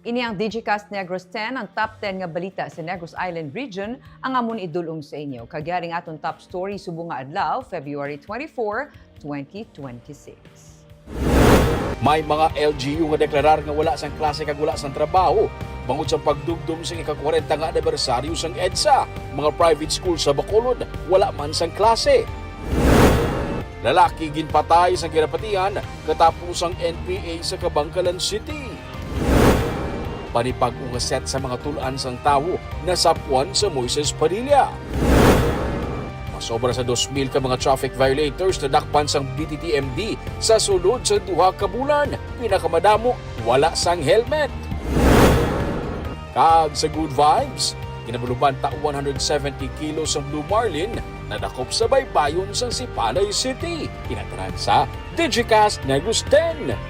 Ini ang Digicast Negros 10, ang top 10 nga balita sa Negros Island region, ang amon idulong sa inyo. Kagyaring aton top story subong nga adlaw, February 24, 2026. May mga LGU nga deklarar nga wala sang klase kag wala sang trabaho bangod sa pagdugdom sa ika-40 nga anibersaryo sang EDSA. Mga private school sa Bacolod wala man sang klase. Lalaki ginpatay sa ginapatian katapos ang NPA sa Kabangkalan City. Panipag-ungaset sa mga tulaan sang tawo na sapuan sa Moises, Padilla. Masobra sa 2,000 ka mga traffic violators na dakpan sang BTTMD sa sulod sa 2 ka bulan. Pinakamadamo, wala sang helmet. Kag sa good vibes, kinabuluban ta 170 kilos ang Blue Marlin na dakop sa baybayon sa Sipalay City. Inataran sa Digicast Negros 10.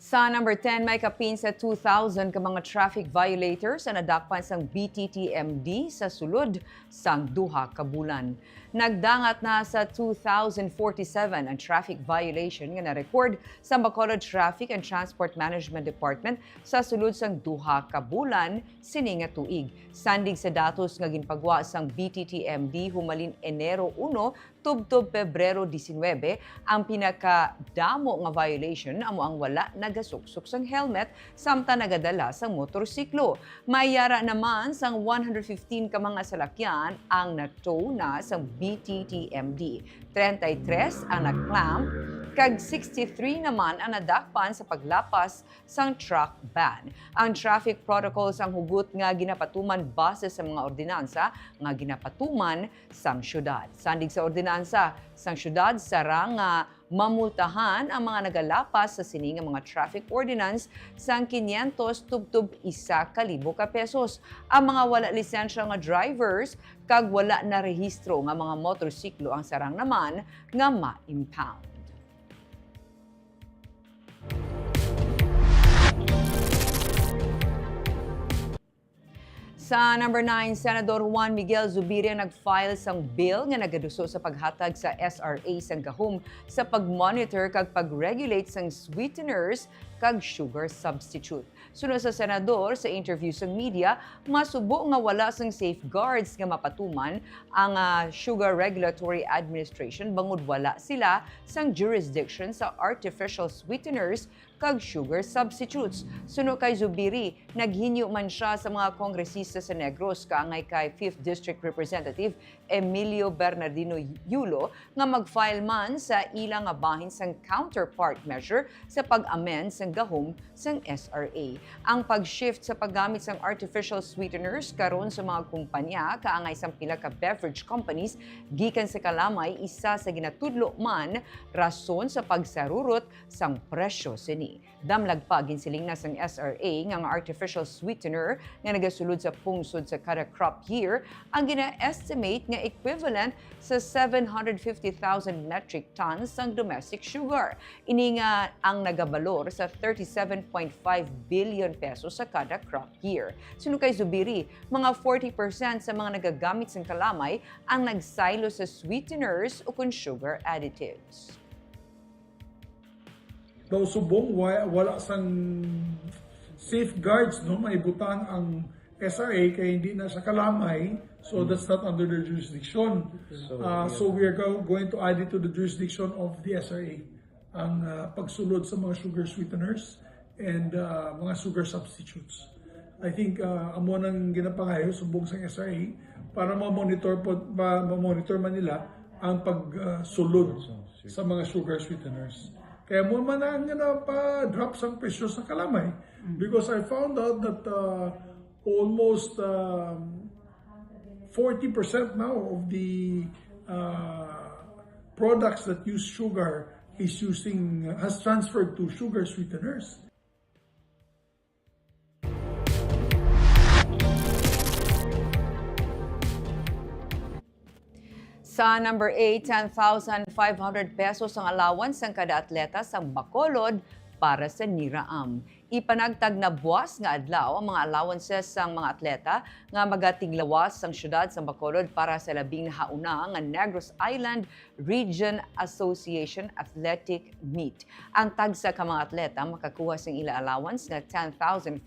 Sa number 10, may kapin sa 2,000 ka mga traffic violators na nadakpan sang BTTMD sa sulod sang 2 ka bulan. Nagdangat na sa 2,047 ang traffic violation nga na-record sa Bacolod Traffic and Transport Management Department sa sulod sang 2 ka bulan sini nga tuig. Sandig sa datos nga ginpagwa sang BTTMD humalin Enero 1 tubtob Pebrero 19, ang pinakadamo nga violation amo ang wala nagasuksok sang helmet samtang nagadala sang motorsiklo. Mayara naman sang 115 ka mga salakyan ang na-tow na sang BTTMD. 33 ang na-clamp, kag 63 naman ang nadakpan sa paglapas sang truck ban. Ang traffic protocols ang hugot nga ginapatuman base sa mga ordinansa nga ginapatuman sang syudad. Sandig sa ordinansa sang syudad, sarang mamultahan ang mga nagalapas sa sini nga mga traffic ordinance sang 500 tubtob 1,000 ka pesos. Ang mga wala lisensya nga drivers kag wala na rehistro nga mga motorsiklo ang sarang naman nga ma-impound. Sa number 9, Senador Juan Miguel Zubiri nag-file sang bill nga nagaduso sa paghatag sa SRA sang gahom sa pag-monitor kag pag-regulate sang sweeteners kag sugar substitute. Sunod sa senador sa interview sa media, masubo nga wala sang safeguards nga mapatuman ang Sugar Regulatory Administration bangod wala sila sang jurisdiction sa artificial sweeteners kag sugar substitutes. Sunod kay Zubiri, naghinyo man siya sa mga kongresista sa Negros kaangay kay 5th District Representative Emilio Bernardino Yulo nga mag-file man sa ilang nga bahin sang counterpart measure sa pag-amend sang gahom sang SRA. Ang pag-shift sa paggamit sang artificial sweeteners karon sa mga kumpanya kaangay sang pila ka beverage companies gikan sa kalamay isa sa ginatudlo man rason sa pagsarurot sang presyo sini. Damlag pa ginsiling na sang SRA nga artificial sweetener nga nagasulod sa pungsod sa kada crop year ang gina-estimate nga equivalent sa 750,000 metric tons sang domestic sugar. Ini nga ang nagabalor sa 37.5 billion pesos sa kada crop year. Sunod kay Zubiri, mga 40% sa mga nagagamit sang kalamay ang nagsaylo sa sweeteners o kun sugar additives. Daw subong wala sang safeguards no maibutan ang SRA kaya hindi na sa kalamay, so that's not under their jurisdiction. So we are going to add it to the jurisdiction of the SRA ang pagsulod sa mga sugar sweeteners and mga sugar substitutes. I think amo nang ginapangayo subong sa SRA para ma-monitor man nila ang pagsulod sa mga sugar sweeteners. Kaya mo man ang pa-drop sa presyo sa kalamay. Because I found out that almost 40% now of the products that use sugar has transferred to sugar sweeteners. Sa number 8, 10,500 pesos ang allowance ng kada atleta sa Bacolod para sa Niraam. Ipanagtag na buwas nga adlaw ang mga allowances sang mga atleta nga magatiglawas sang syudad sa Bacolod para sa labing hauna nga Negros Island Region Association Athletic Meet. Ang tagsa ka mga atleta makakuha sang ila allowance nga 10,500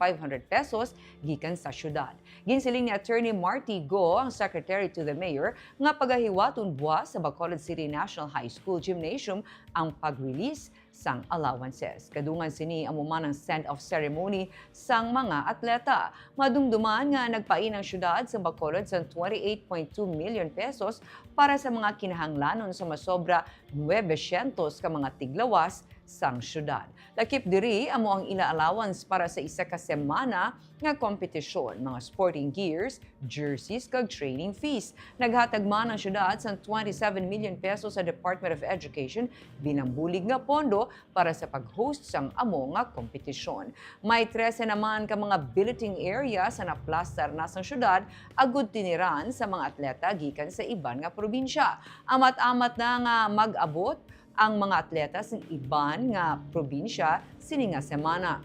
pesos gikan sa syudad. Ginsiling ni Attorney Marty Go, ang Secretary to the Mayor, nga pagahiwaton buwas sa Bacolod City National High School Gymnasium ang pag-release sang allowances. Kadungan sini amuman ang send-off ceremony sang mga atleta. Madumduman nga nagpain ang syudad sa Bacolod sa 28.2 million pesos para sa mga kinahanglanon sa masobra 900 ka mga tiglawas sang syudad. Lakip diri amo ang ila allowance para sa isa ka semana nga kompetisyon, mga sporting gears, jerseys kag training fees. Naghatag man ang syudad sa 27 million pesos sa Department of Education bilang bulig nga pondo para sa pag-host sang amo nga kompetisyon. May 13 naman ka mga billeting area sa naplastar na sang syudad agud tiniran sa mga atleta gikan sa iban nga probinsya. Amat-amat na nga mag-abot ang mga atleta sa iban nga probinsya sini nga semana.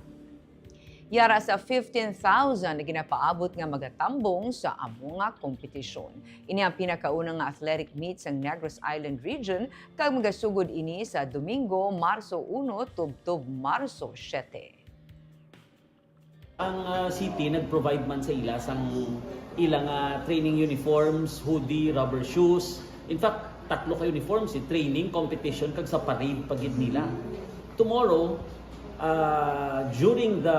Yara sa 15,000 na ginapaabot nga magatambong sa amo nga kompetisyon. Ini ang pinakaunang nga athletic meet sa Negros Island Region kag magasugod ini sa Domingo, Marso 1 tubtob Marso 7. Ang city nag-provide man sa ila sang ilang training uniforms, hoodie, rubber shoes. In fact, 3 ka uniforms, training, competition, kag sa parade pagid nila. Tomorrow, during the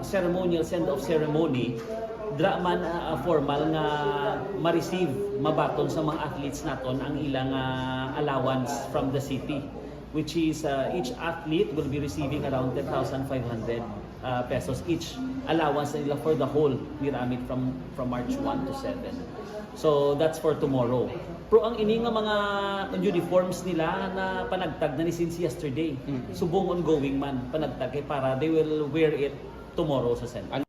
ceremonial send-off ceremony, dra man formal nga ma-receive, mabaton sa mga athletes naton ang ilang allowance from the city, which is each athlete will be receiving around 10,500 pesos each allowance nila for the whole pyramid from March 1 to 7. So that's for tomorrow. Pero ang ini nga mga uniforms nila na panagtag na ni since yesterday. Subong ongoing man panagtag para they will wear it tomorrow sa center.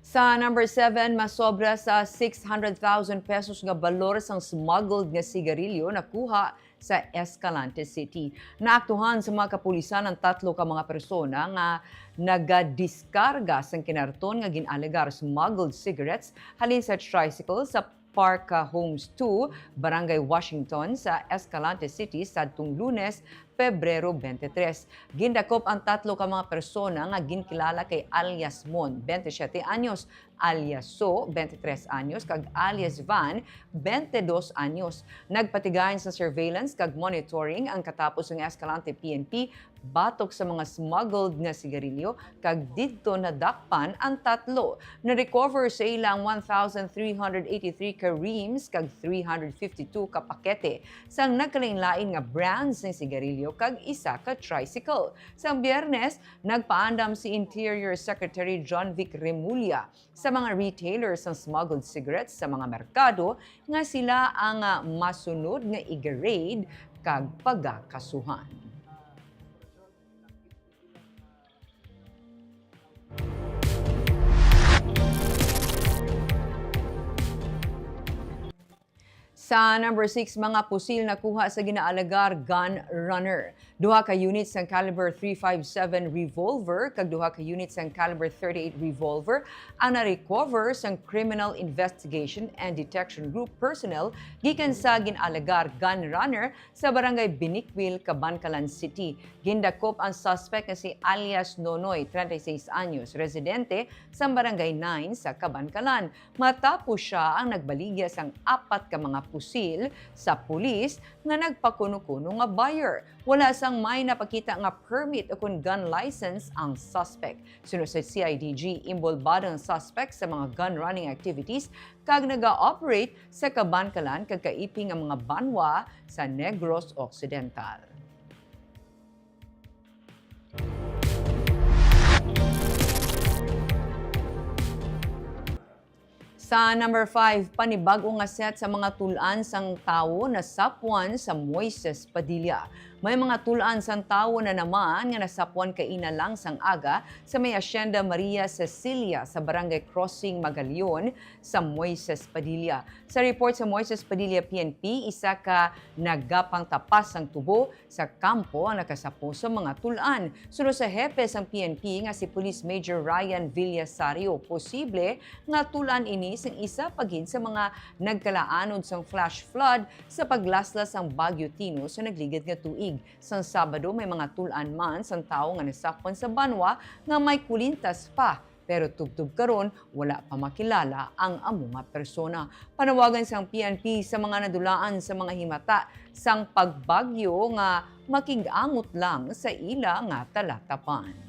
Sa number 7, masobra sa 600,000 pesos nga balor sang smuggled nga sigarilyo nakuha sa Escalante City. Naaktuhan sa mga kapulisan ang 3 ka mga persona nga nagadiskarga sang kinarton nga ginalegar smuggled cigarettes halin sa tricycle sa Park Homes 2, Barangay Washington sa Escalante City sadtong Lunes, Pebrero 23. Gindakop ang 3 ka mga persona nga ginkilala kay alias Mon, 27 anyos, alias So, 23 anyos, kag alias Van, 22 anyos. Nagpatigayon sa surveillance kag monitoring ang katapos ng Escalante PNP batok sa mga smuggled nga sigarilyo kag didto nadakpan ang 3. Na-recover sa ilang 1,383 ka reams kag 352 ka pakete sang nagkalain-lain nga brands ng sigarilyo kag isa ka tricycle. Sa Biyernes, nagpaandam si Interior Secretary John Vic Remulla sa mga retailers ng smuggled cigarettes sa mga merkado nga sila ang masunod nga i-raid kag pagakasuhan. Sa number 6, mga pusil nakuha sa ginaalagar gun runner. 2 ka units ng caliber .357 revolver kag 2 ka units ng caliber .38 revolver ang na-recover sa Criminal Investigation and Detection Group personnel gikan sa ginaalagar gun runner sa barangay Binikwil, Cabancalan City. Gindakop ang suspect na si alias Nonoy, 36 anyos, residente sa barangay 9 sa Cabancalan. Matapos siya ang nagbaligya sang 4 ka mga pusil sa pulis nga nagpakuno-kuno nga buyer. Wala sang may napakita nga permit o kung gun license ang suspect. Sunod sa CIDG, involvado ang suspect sa mga gun running activities kag naga-operate sa Cabancalan kag kaiping ang mga banwa sa Negros Occidental. Sa number 5, panibagong nga set sa mga tulan sang tawo na sapwan sa Moises, Padilla. May mga tulaan sang tawo na naman nga nasapuan kaina lang sang aga sa may Hacienda Maria Cecilia sa Barangay Crossing Magalion sa Moises Padilla. Sa report sa Moises Padilla PNP, isa ka nagapang tapas ang tubo sa kampo ang nakasapo sa mga tulaan. Sunod sa hepe sang PNP nga si Police Major Ryan Villasario, posible nga tulaan ini sang isa pagin sa mga nagkalaanod sang flash flood sa paglaslas sang Bagyo Tino sa nagligid nga tuig. Sang Sabado may mga tulaan man sang tawo nga nasakpan sa banwa nga may kulintas pa. Pero tubtub karon wala pa makilala ang amo nga persona. Panawagan sang PNP sa mga nadulaan sa mga himata sang pagbagyo nga makigangot lang sa ila nga talatapan.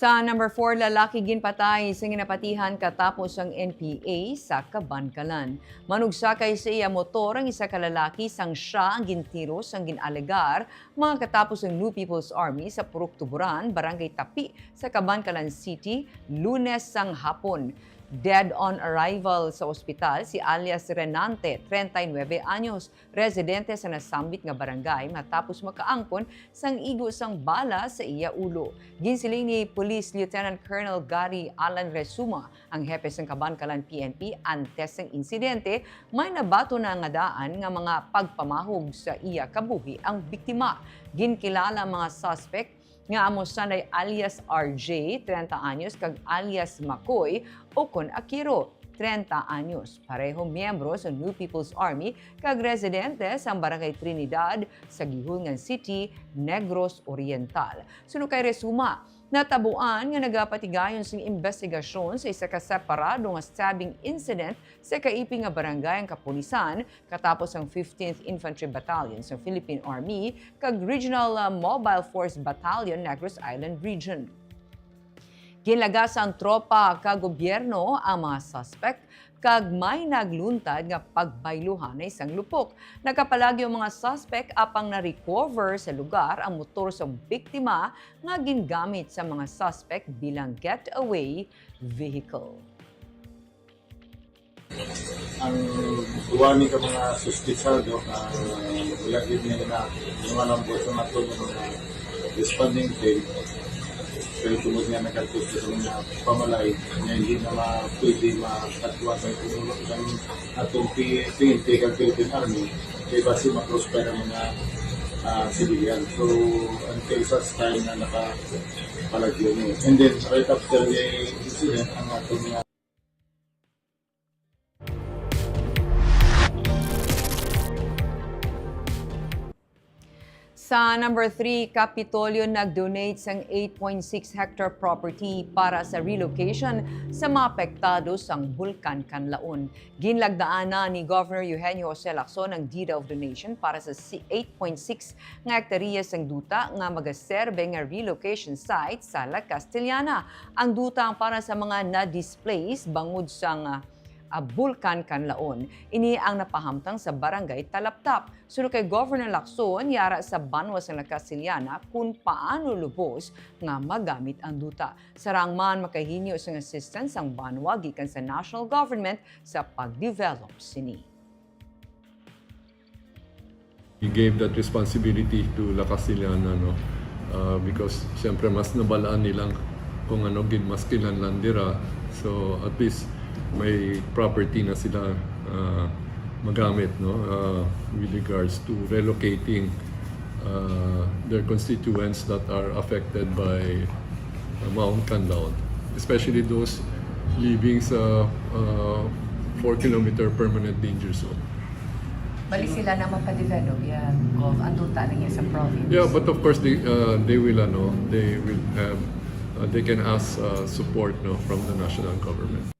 Sa number 4, lalaki ginpatay sa ginapatihan katapos ang NPA sa Kabankalan. Manugsakay sa iya motor ang isa ka lalaki sang siya ang gintiro sang ginalegar mga katapos ang New People's Army sa Purok Tuburan, Barangay Tapi sa Kabankalan City, Lunes sang hapon. Dead on arrival sa ospital si alias Renante, 39 anyos, residente sa nasambit nga barangay matapos makaangkon sang igo sang bala sa iya ulo. Ginsiling ni Police Lieutenant Colonel Gary Alan Resuma, ang hepe sang Kabankalan PNP, antes ng insidente, may nabato na nga daan nga mga pagpamahog sa iya kabuhi ang biktima. Ginkilala mga suspect nga amo sanay alias RJ, 30 anyos, kag alias Makoy o kon Akiro, 30 anyos. Pareho miyembro sa New People's Army kag residente sa Barangay Trinidad sa Gihungan City, Negros Oriental. Sunod kay Resuma, natabuan nga nagapatigayon sing investigasyon sa isa ka separado nga stabbing incident sa kaiping nga barangay ang Kapulisan katapos ang 15th Infantry Battalion sa Philippine Army kag Regional Mobile Force Battalion Negros Island Region. Ginlagas ang tropa kag gobyerno ang mga suspect kag may nagluntad nga pagbayluhan na isang lupok. Nakapalagi ang mga suspect apang na-recover sa lugar ang motor sa biktima nga gingamit sa mga suspect bilang getaway vehicle. Ang duwani ka mga suspitsado, ulagid niya na yung alambot sa matulog mga responding team. Pero tumod nga nagkalpos sa mga pamalay na hindi na pwede makatwa sa itulog ng atong PNP kag Philippine Army kaya basi makrosper ang mga civilian. So until such time na nakapalagyo niya. And then right after the incident, ang atong Sa number 3, Kapitolyo nag-donate sang 8.6 hectare property para sa relocation sa mga apektado sang Bulkan Kanlaon. Ginlagdaan na ni Governor Eugenio Jose Lacson ang deed of donation para sa 8.6 nga hektarya sang duta nga magaserbe nga relocation site sa La Castellana. Ang duta para sa mga na-displaced bangod sang Bulkan Kanlaon. Ini ang napahamtang sa Barangay Talaptap. Sunod kay Governor Lacson, yara sa banwa sa La Castellana kung paano lubos nga magamit ang duta. Sarangman makahinyo sang assistance ang banwa gikan sa national government sa pag-develop sini. We gave that responsibility to La Castellana, no? Because siyempre mas nabalaan nilang kung ano mas kinlanlan dira. So at least may property na sila magamit, no, with regards to relocating their constituents that are affected by Mount Kanlaon, especially those living sa 4-kilometer permanent danger zone. Bali sila na mapadevelop yan of ang duta na sa province. Yeah, but of course they will have they can ask support, no, from the national government.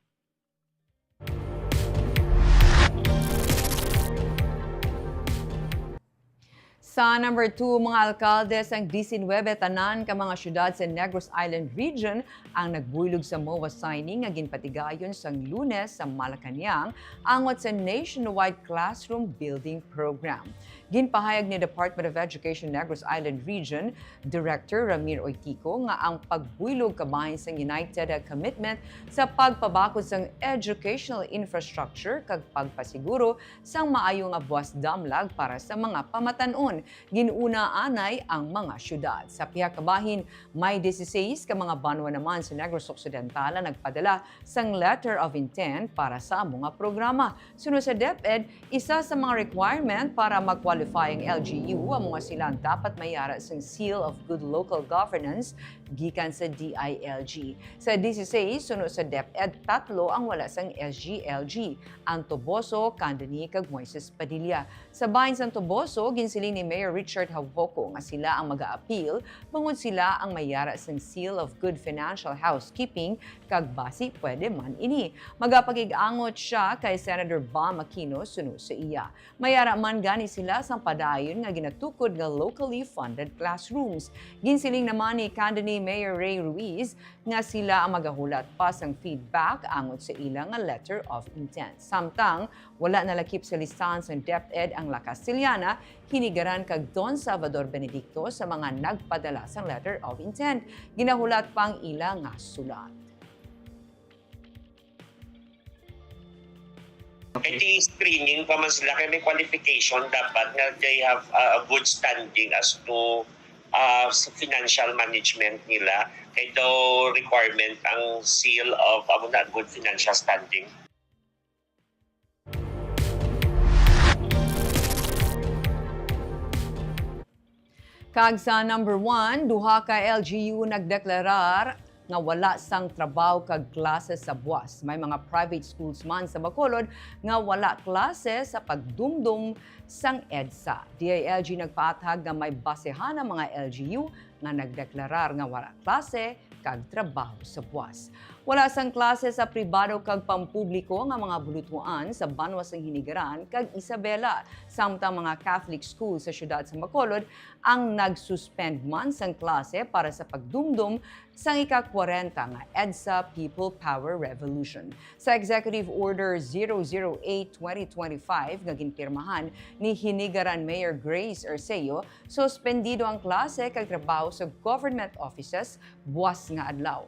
Sa number 2, mga alkaldes ang 19 tanan ka mga syudad sa Negros Island Region ang nagbuylog sa MOA signing nga ginpatigayon sang Lunes sa Malacañang angot sa nationwide classroom building program. Ginpahayag ni Department of Education Negros Island Region Director Ramir Oitico nga ang pagbuylog kabahin sa United commitment sa pagpabakod sa educational infrastructure kag pagpasiguro sang maayo nga buwas damlag para sa mga pamatanon. Ginuna anay ang mga syudad. Sa pihak kabahin, may 16 ka mga banwa naman sa Negros Occidental na nagpadala sang letter of intent para sa mga programa. Sunod sa DepEd, isa sa mga requirement para mag-qualify ang LGU, ang mga silang dapat mayara sang Seal of Good Local Governance gikan sa DILG. Sa 16, sunod sa DepEd, 3 ang wala sang SGLG, ang Toboso, Kanlaon kag Moises Padilla. Sa bahin sang Toboso, ginsiling ni Mayor Richard Havoko nga sila ang mag-a-appeal bangod sila ang mayara sang Seal of Good Financial Housekeeping kag basi pwede man ini. Magapagig-angot siya kay Senator Bam Aquino sunod sa iya. Mayara man gani sila sang padayon nga ginatukod nga locally funded classrooms. Ginsiling naman ni Kanlaon Mayor Ray Ruiz nga sila ang magahulat pa sang feedback angot sa ilang nga letter of intent. Samtang wala nalakip sa listahan sa DepEd ang La Castellana, hinigaran kag Don Salvador Benedicto sa mga nagpadala sang letter of intent. Ginahulat pang ilang nga sulat. Iti screening pa man sila kay may qualification dapat nga they have a good standing as to sa financial management nila kay daw requirement ang seal of good financial standing. Kag sa number 1, duha ka LGU nagdeklarar nga wala sang trabaho kag klase sa buwas. May mga private schools man sa Bacolod nga wala klase sa pagdumdum sang EDSA. DILG nagpatag nga may basehan ang mga LGU nga nagdeklarar nga wala klase kag trabaho sa buwas. Wala sang klase sa pribado kag pampubliko nga mga bulutuan sa banwa sang Hinigaran kag Isabela. Samtang mga Catholic school sa syudad sa Bacolod ang nagsuspend man sang klase para sa pagdumdum sang ika-40 nga EDSA People Power Revolution. Sa Executive Order 008-2025 nga ginpirmahan ni Hinigaran Mayor Grace Arceo, suspendido ang klase kag trabaho sa government offices buwas nga adlaw.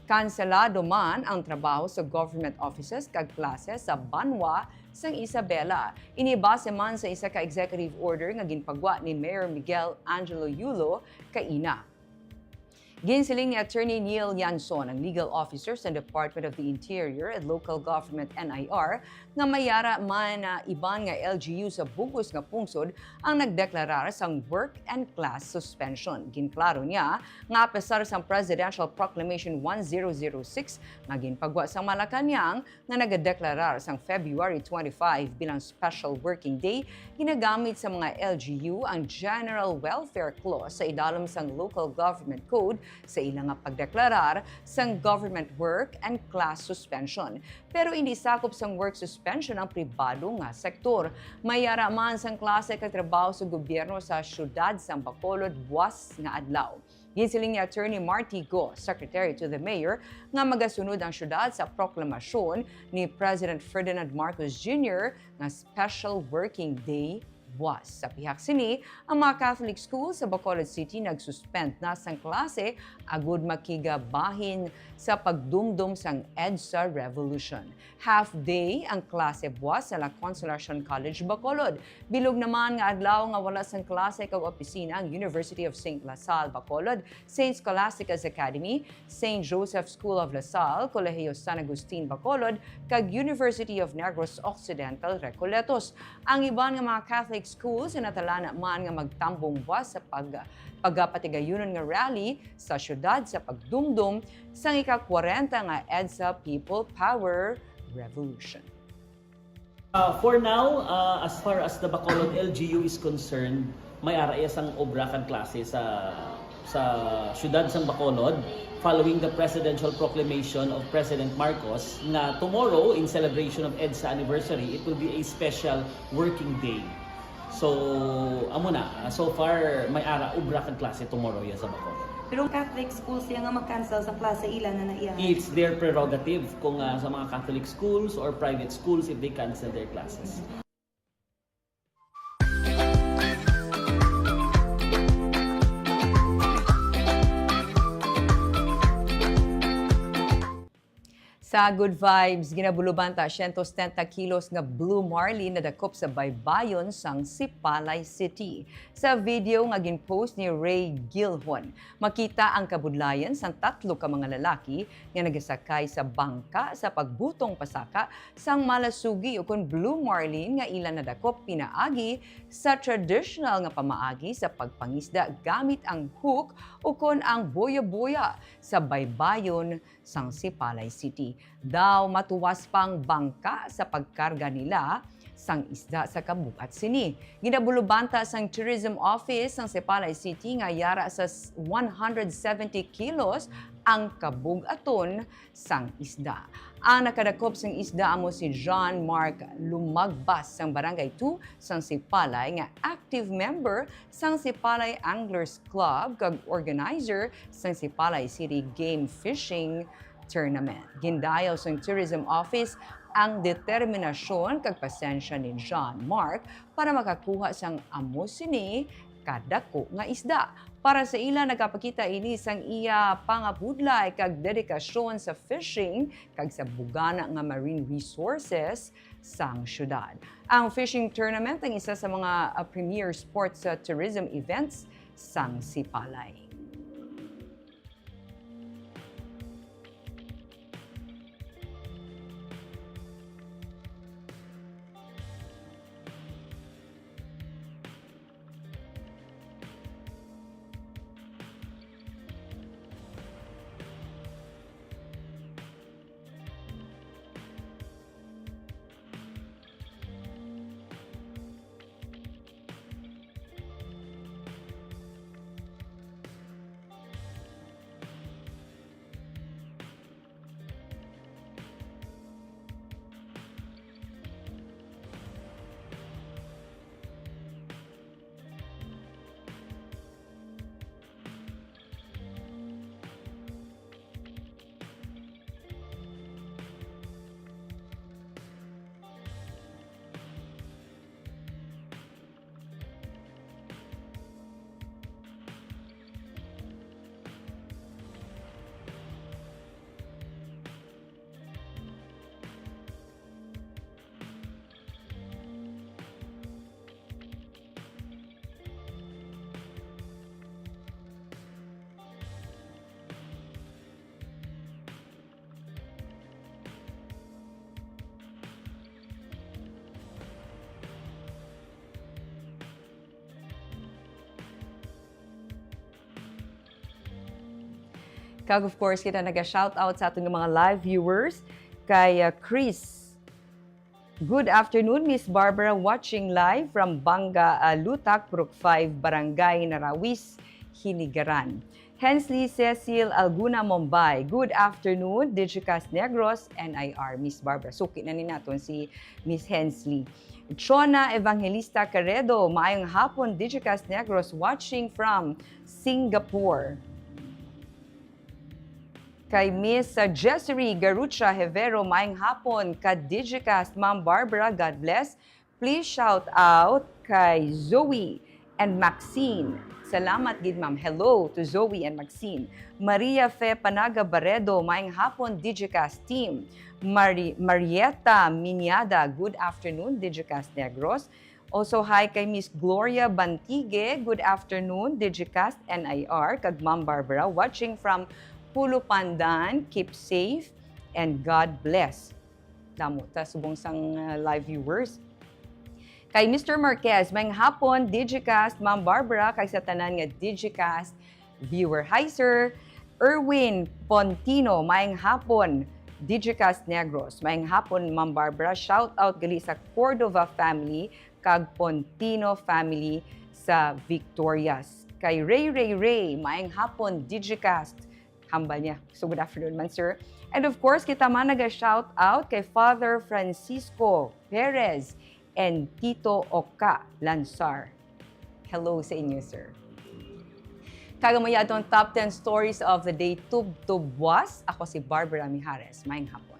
Kanselado man ang trabaho sa government offices kag klase sa banwa sang Isabela. Inibase man sa isa ka executive order nga ginpagwa ni Mayor Miguel Angelo Yulo kaina. Ginsiling ni Attorney Neil Yanson, ang legal officer sa Department of the Interior at Local Government NIR, nga mayara man na iban nga LGU sa bugos nga pungsod ang nagdeklarar sang work and class suspension. Ginklaro niya nga pesar sang Presidential Proclamation 1006 nga ginpagwa sa Malacañang nga nagadeklarar sang February 25 bilang Special Working Day, ginagamit sa mga LGU ang General Welfare Clause sa idalom sang Local Government Code sa ilang pagdeklarar sang government work and class suspension. Pero hindi sakop sang work suspension ang pribado nga sektor. Mayara man sang klase kag trabaho sa gobyerno sa syudad sang Bacolod buwas nga adlaw. Ginsiling ni Attorney Marty Go, Secretary to the Mayor, nga magasunod ang syudad sa proklamasyon ni President Ferdinand Marcos Jr. nga Special Working Day buwas. Sa pihak sini, ang mga Catholic schools sa Bacolod City nagsuspend na sang klase agud makigabahin sa pagdumdum sang EDSA Revolution. Half-day ang klase buwas sa La Consolacion College, Bacolod. Bilog naman nga adlaw nga wala sang klase kag opisina ang University of St. LaSalle, Bacolod, St. Scholastica's Academy, St. Joseph School of LaSalle, Colegio San Agustin, Bacolod, kag University of Negros Occidental, Recoletos. Ang iban nga mga Catholic schools na natalana man nga magtambong buwas sa pagpatigayunon nga rally sa syudad sa pagdumdum sang ika-40 nga EDSA People Power Revolution. For now, as far as the Bacolod LGU is concerned, may araya sang obra kan klase sa syudad sang Bacolod following the presidential proclamation of President Marcos na tomorrow in celebration of EDSA anniversary, it will be a special working day. So, amo na. So far, may ara ubra kan klase tomorrow ya sa Bacolod. Pero Catholic schools yung nga mag-cancel sa klase ilan na naiya? It's their prerogative kung sa mga Catholic schools or private schools if they cancel their classes. Sa Good Vibes, ginabuluban ta 170 kilos nga blue marlin na dakop sa baybayon sang Sipalay City. Sa video nga ginpost ni Ray Gilhon, makita ang kabudlayan sang tatlo ka mga lalaki nga nagasakay sa bangka sa pagbutong pasaka sang malasugi o kun blue marlin nga ilan na dakop pinaagi sa traditional nga pamaagi sa pagpangisda gamit ang hook o kun ang boya-boya sa baybayon sang Sipalay City. Daw matuwas pang bangka sa pagkarga nila sang isda sa kabugat sini. Ginabulubanta sang Tourism Office ng Sipalay City nga yara sa 170 kilos ang kabugaton sang isda. Ang nakadakop sang isda amo si John Mark Lumagbas sang Barangay 2 sang Sipalay nga active member sang Sipalay Anglers Club kag organizer sang Sipalay City Game Fishing Tournament. Gindayaw sang Tourism Office ang determinasyon kag pasensya ni John Mark para makakuha sang amo sini kadako nga isda. Para sa ila nagapakita ini sang iya pangabudlay kag dedikasyon sa fishing kag sa bugana nga marine resources sang syudad. Ang fishing tournament ang isa sa mga premier sports tourism events sang Sipalay. Kag of course, kita naga-shoutout sa ating mga live viewers kay Chris. Good afternoon, Miss Barbara, watching live from Banga, Lutak, Brook 5, Barangay Narawis, Hinigaran. Hensley Cecil Alguna, Mumbai. Good afternoon, Digicast Negros NIR, Miss Barbara. Suki na ni naton si Miss Hensley. Chona Evangelista Caredo, maayong hapon, Digicast Negros, watching from Singapore. Kay Miss Jessery Garucha Hevero, maayong hapon, ka Digicast, Ma'am Barbara, God bless. Please shout out kay Zoe and Maxine. Salamat gid ma'am. Hello to Zoe and Maxine. Maria Fe Panaga Baredo, maayong hapon, Digicast team. Marieta Minyada, good afternoon, Digicast Negros. Also, hi kay Miss Gloria Bantigue, good afternoon, Digicast NIR, kag Ma'am Barbara, watching from Pulo Pandan. Keep safe and God bless. Damo ta subong sang live viewers. Kay Mr. Marquez, maayong hapon, Digicast, Ma'am Barbara, kay sa tanan nga Digicast viewer. Hi sir, Erwin Pontino, maayong hapon, Digicast Negros. Maayong hapon, Ma'am Barbara. Shout out gali sa Cordova family kag Pontino family sa Victorias. Kay Ray, maayong hapon, Digicast. Hambal niya. So good afternoon man, sir. And of course, kita man naga-shout out kay Father Francisco Perez and Tito Oka Lansar. Hello sa inyo, sir. Kagamaya itong top 10 stories of the day, tubwas. Ako si Barbara Mijares. Maayong hapon.